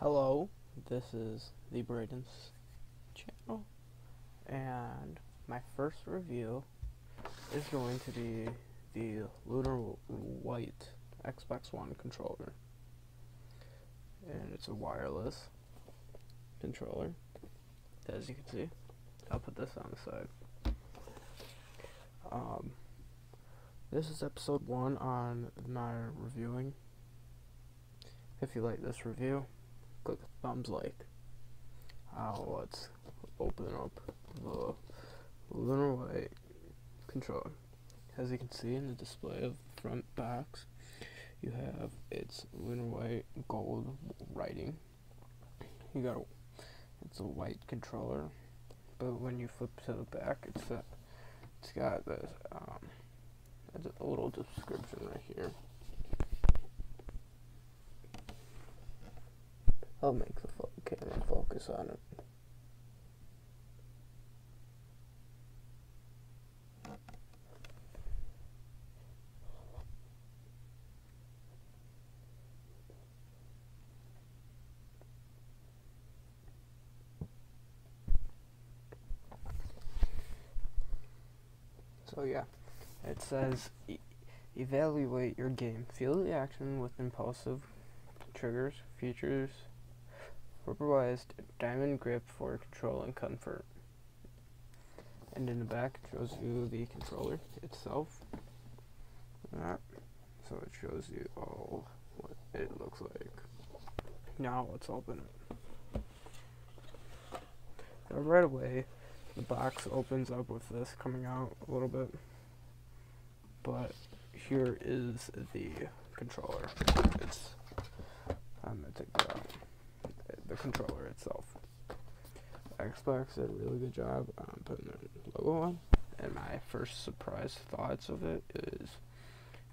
Hello, this is the Braden's channel, and my first review is going to be the Lunar White Xbox One controller, and it's a wireless controller, as you can see. I'll put this on the side. This is episode 1 on my reviewing. If you like this review, click the thumbs like. Let's open up the Lunar White controller. As you can see in the display of the front box, you have its Lunar White gold writing. It's a white controller, but when you flip to the back, it's got this a little description right here. I'll make the camera focus on it. So yeah, it says evaluate your game. Feel the action with impulsive triggers, features, rubberized diamond grip for control and comfort. And in the back it shows you the controller itself. So it shows you all what it looks like. Now let's open it. Now right away, the box opens up with this coming out a little bit. But here is the controller. I'm gonna take that out. The controller itself. Xbox did a really good job on putting their logo on, and my first surprise thoughts of it is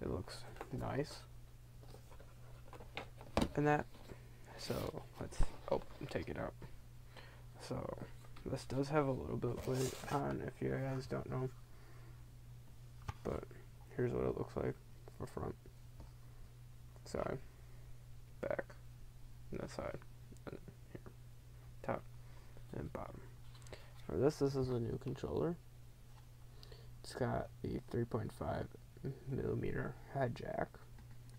it looks nice and that. So let's take it out. So this does have a little bit of weight on, if you guys don't know, but here's what it looks like for front, side, back, and that side, and here, top, and bottom. For this is a new controller. It's got the 3.5mm head jack,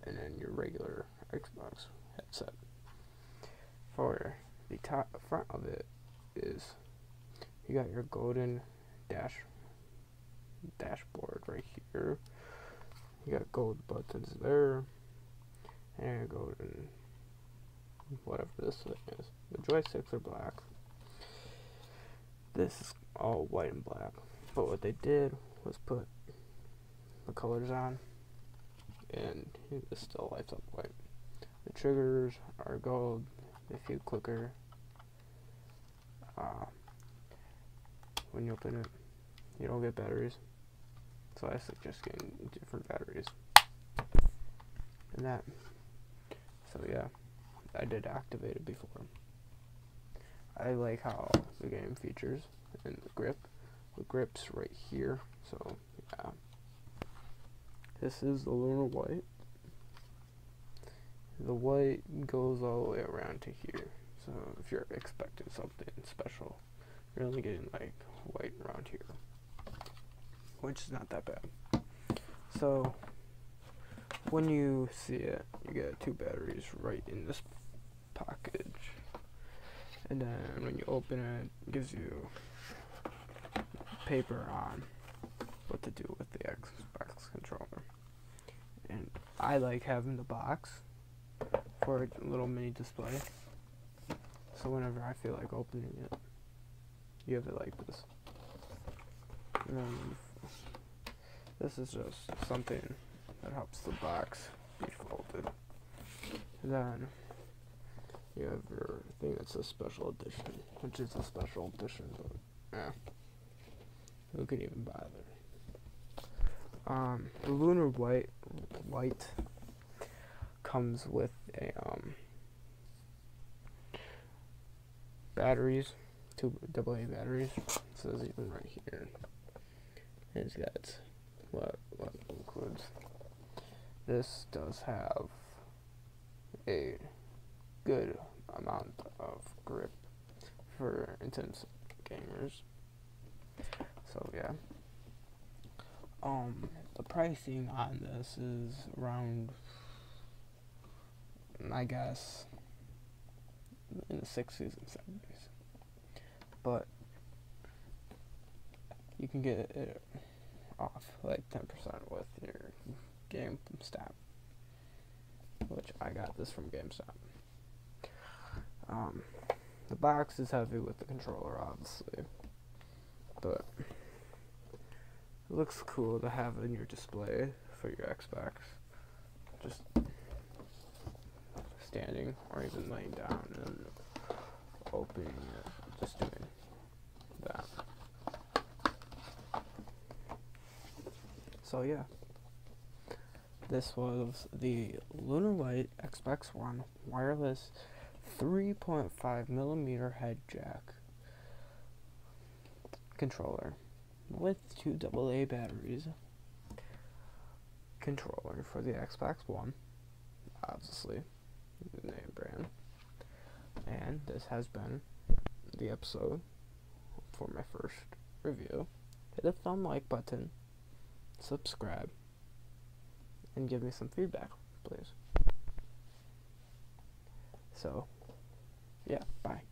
and then your regular Xbox headset. For the front of it is, you got your golden dashboard right here. You got gold buttons there, and golden whatever this thing is. The joysticks are black. This is all white and black. But what they did was put the colors on, and it still lights up white. The triggers are gold. They feel quicker. When you open it, you don't get batteries, so I suggest getting different batteries. And that. So yeah, I did activate it before. I like how the game features and the grip. The grip's right here, so yeah. This is the Lunar White. The white goes all the way around to here, so if you're expecting something special, you're only getting like white around here, which is not that bad. So when you see it, you get 2 batteries right in this package, and then when you open it, it gives you paper on what to do with the Xbox controller. And I like having the box for a little mini display, so whenever I feel like opening it, you have it like this. And then this is just something that helps the box be folded. And then you have your thing that's a special edition, which is a special edition, but who could even bother? The Lunar White comes with a batteries, 2 AA batteries. It says even right here. And it's got what includes. This does have a good amount of grip for intense gamers. So yeah. The pricing on this is around, I guess, in the 60s and 70s. But you can get it off like 10% with your GameStop, which I got this from GameStop. The box is heavy with the controller, obviously, but it looks cool to have in your display for your Xbox, just standing or even laying down and opening it, just doing that. So yeah, this was the Lunar Light Xbox One wireless 3.5mm head jack controller with 2 AA batteries. Controller for the Xbox One, obviously, the name brand. And this has been the episode for my first review. Hit the thumb like button, subscribe, and give me some feedback, please. So, yeah, bye.